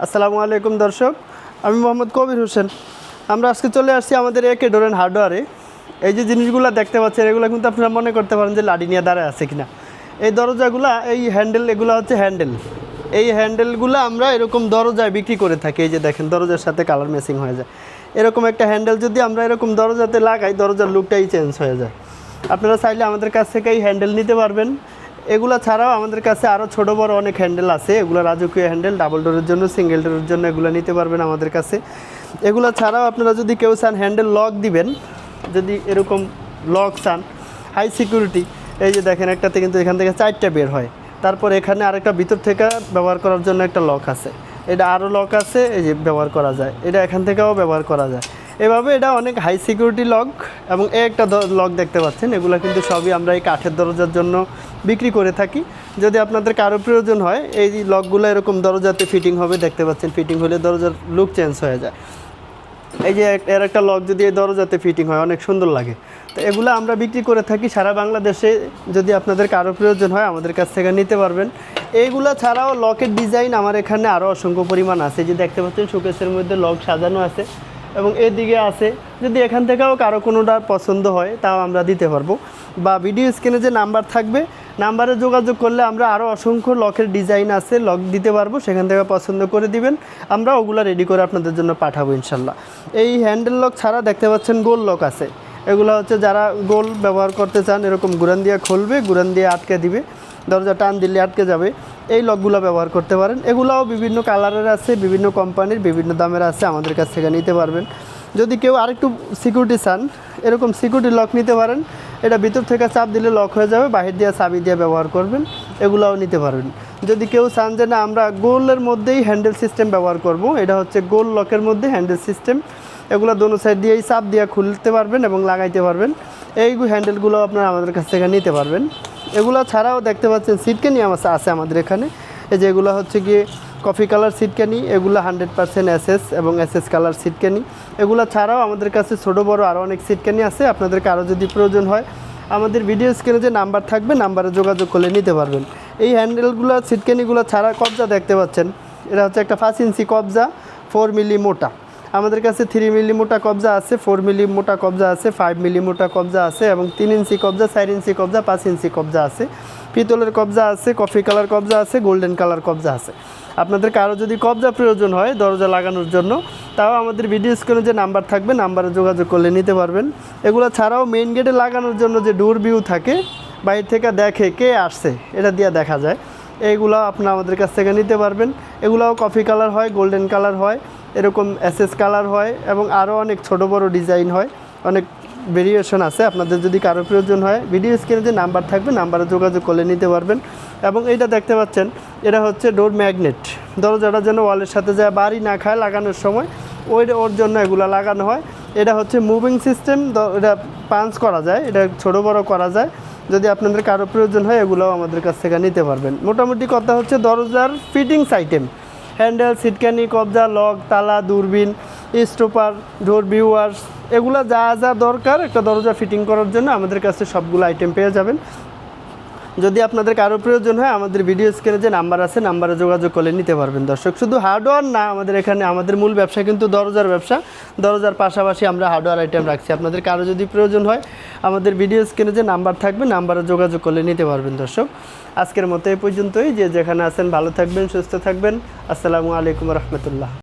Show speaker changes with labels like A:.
A: আসসালামু আলাইকুম দর্শক, আমি মোহাম্মদ কবির হোসেন। আমরা আজকে চলে আসছি আমাদের একে ডোর অ্যান্ড হার্ডওয়্যারে। এই যে জিনিসগুলো দেখতে পাচ্ছেন, এগুলো কিন্তু আপনারা মনে করতে পারেন যে লাডি নিয়ে দাঁড়ায় আছে কিনা। এই দরজাগুলো, এই হ্যান্ডেল, এগুলো হচ্ছে হ্যান্ডেল। এই হ্যান্ডেলগুলো আমরা এরকম দরজায় বিক্রি করে থাকি। এই যে দেখেন, দরজার সাথে কালার ম্যাচিং হয়ে যায়। এরকম একটা হ্যান্ডেল যদি আমরা এরকম দরজাতে লাগাই, দরজার লুকটাই চেঞ্জ হয়ে যায়। আপনারা চাইলে আমাদের কাছ থেকে এই হ্যান্ডেল নিতে পারবেন। এগুলো ছাড়াও আমাদের কাছে আরও ছোটো বড় অনেক হ্যান্ডেল আছে। এগুলো রাজকীয় হ্যান্ডেল, ডাবল ডোরের জন্য, সিঙ্গেল ডোরের জন্য এগুলো নিতে পারবেন আমাদের কাছে। এগুলো ছাড়াও আপনারা যদি কেউ চান হ্যান্ডেল লক দিবেন, যদি এরকম লক চান হাই সিকিউরিটি, এই যে দেখেন একটাতে কিন্তু এখান থেকে 4টা বের হয়। তারপর এখানে আরেকটা ভিতর থেকে ব্যবহার করার জন্য একটা লক আছে, এটা আরও লক আছে, এই যে ব্যবহার করা যায়, এটা এখান থেকেও ব্যবহার করা যায়। এভাবে এটা অনেক হাই সিকিউরিটি লক। এবং একটা লক দেখতে পাচ্ছেন, এগুলো কিন্তু সবই আমরা এই কাঠের দরজার জন্য বিক্রি করে থাকি। যদি আপনাদের কারো প্রয়োজন হয়, এই লকগুলো এরকম দরজাতে ফিটিং হবে, দেখতে পাচ্ছেন, ফিটিং হলে দরজার লুক চেঞ্জ হয়ে যায়। এই যে এর একটা লক যদি এই দরজাতে ফিটিং হয়, অনেক সুন্দর লাগে। তো এগুলো আমরা বিক্রি করে থাকি সারা বাংলাদেশে। যদি আপনাদের কারো প্রয়োজন হয়, আমাদের কাছ থেকে নিতে পারবেন। এইগুলো ছাড়াও লকের ডিজাইন আমার এখানে আরও অসংখ্য পরিমাণ আছে। যে দেখতে পাচ্ছেন, শোকেসের মধ্যে লক সাজানো আছে এবং এদিকে আছে। যদি এখান থেকেও কারো কোনোটা পছন্দ হয়, তাও আমরা দিতে পারবো। বা ভিডিও স্ক্রিনে যে নাম্বার থাকবে, নাম্বারে যোগাযোগ করলে আমরা আরও অসংখ্য লকের ডিজাইন আছে, লক দিতে পারবো। সেখান থেকে পছন্দ করে দিবেন, আমরা ওগুলো রেডি করে আপনাদের জন্য পাঠাবো ইনশাল্লাহ। এই হ্যান্ডেল লক ছাড়া দেখতে পাচ্ছেন গোল লক আছে। এগুলো হচ্ছে যারা গোল ব্যবহার করতে চান, এরকম গুরান দিয়ে খুলবে, গুরান দিয়ে আটকে দিবে, দরজা টান দিলে আটকে যাবে, এই লকগুলো ব্যবহার করতে পারেন। এগুলোও বিভিন্ন কালারের আছে, বিভিন্ন কোম্পানির, বিভিন্ন দামের আছে, আমাদের কাছ থেকে নিতে পারবেন। যদি কেউ আরেকটু সিকিউরিটি চান, এরকম সিকিউরিটি লক নিতে পারেন। এটা ভিতর থেকে চাপ দিলে লক হয়ে যাবে, বাহির দিয়ে চাবি দিয়ে ব্যবহার করবেন, এগুলোও নিতে পারবেন। যদি কেউ চান যে না, আমরা গোলের মধ্যেই হ্যান্ডেল সিস্টেম ব্যবহার করব, এটা হচ্ছে গোল লকের মধ্যে হ্যান্ডেল সিস্টেম। এগুলো দোনো সাইড দিয়েই চাপ দিয়ে খুলতে পারবেন এবং লাগাইতে পারবেন। এই হ্যান্ডেলগুলো আপনারা আমাদের কাছ থেকে নিতে পারবেন। এগুলো ছাড়াও দেখতে পাচ্ছেন সিটকানি আছে আমাদের এখানে। এই যে এগুলো হচ্ছে গিয়ে কফি কালার সিটকানি, এগুলো 100% এসএস এবং এসএস কালার সিটকানি। এগুলো ছাড়াও আমাদের কাছে ছোটো বড়ো আরও অনেক সিটকানি আছে। আপনাদেরকে আরও যদি প্রয়োজন হয়, আমাদের ভিডিও স্ক্রিনে যে নাম্বার থাকবে, নাম্বারে যোগাযোগ করলে নিতে পারবেন। এই হ্যান্ডেলগুলো, সিটকানিগুলো ছাড়া কবজা দেখতে পাচ্ছেন, এটা হচ্ছে একটা 5 ইঞ্চি কবজা, 4 মিলি মোটা। আমাদের কাছে 3 মিলি মোটা কবজা আছে, 4 মিলি মোটা কবজা আছে, 5 মিলি মোটা কবজা আছে এবং 3 ইঞ্চি কবজা, 4 ইঞ্চি কবজা, 5 ইঞ্চি কবজা আছে। পিতলের কবজা আছে, কফি কালার কবজা আছে, গোল্ডেন কালার কবজা আছে। আপনাদের কারো যদি কবজা প্রয়োজন হয় দরজা লাগানোর জন্য, তাও আমাদের ভিডিও স্ক্রিনে যে নাম্বার থাকবে, নাম্বারে যোগাযোগ করলে নিতে পারবেন। এগুলো ছাড়াও মেইন গেটে লাগানোর জন্য যে ডোর ভিউ থাকে, বাইরে থেকে দেখে কে আসছে, এটা দিয়ে দেখা যায়, এইগুলো আপনারা আমাদের কাছ থেকে নিতে পারবেন। এগুলোও কফি কালার হয়, গোল্ডেন কালার হয়, এরকম এসএস কালার হয় এবং আরও অনেক ছোট বড় ডিজাইন হয়, অনেক ভেরিয়েশন আছে। আপনাদের যদি কারো প্রয়োজন হয়, ভিডিও স্ক্রিনে যে নাম্বার থাকবে, নাম্বারে যোগাযোগ করলে নিতে পারবেন। এবং এইটা দেখতে পাচ্ছেন, এটা হচ্ছে ডোর ম্যাগনেট। দরজাটা যেন ওয়ালের সাথে যায়, বাড়ি না খায় লাগানোর সময়, ওর জন্য এগুলো লাগানো হয়। এটা হচ্ছে মুভিং সিস্টেম, এটা পাঞ্চ করা যায়, এটা ছোটো বড়ো করা যায়। যদি আপনাদের কারো প্রয়োজন হয়, এগুলোও আমাদের কাছ থেকে নিতে পারবেন। মোটামুটি কথা হচ্ছে দরজার ফিটিংস আইটেম, হ্যান্ডেল, সিটকানি, কবজা, লক, তালা, দূরবীন, স্টোপার, ডোর ভিউয়ার্স, এগুলো যা যা দরকার একটা দরজা ফিটিং করার জন্য আমাদের কাছে সবগুলো আইটেম পেয়ে যাবেন। যদি আপনাদের কারো প্রয়োজন হয়, আমাদের ভিডিও স্ক্রিনে যে নাম্বার আছে, নাম্বারে যোগাযোগ করলে নিতে পারবেন। দর্শক, শুধু হার্ডওয়্যার না, আমাদের এখানে আমাদের মূল ব্যবসা কিন্তু দরজার ব্যবসা। দরজার পাশাপাশি আমরা হার্ডওয়্যার আইটেম রাখছি। আপনাদের কারো যদি প্রয়োজন হয়, আমাদের ভিডিও স্ক্রিনে যে নাম্বার থাকবে, নাম্বারে যোগাযোগ করলে নিতে পারবেন। দর্শক, আজকের মতো এই পর্যন্তই। যে যেখানে আছেন ভালো থাকবেন, সুস্থ থাকবেন। আসসালামু আলাইকুম রহমতুল্লাহ।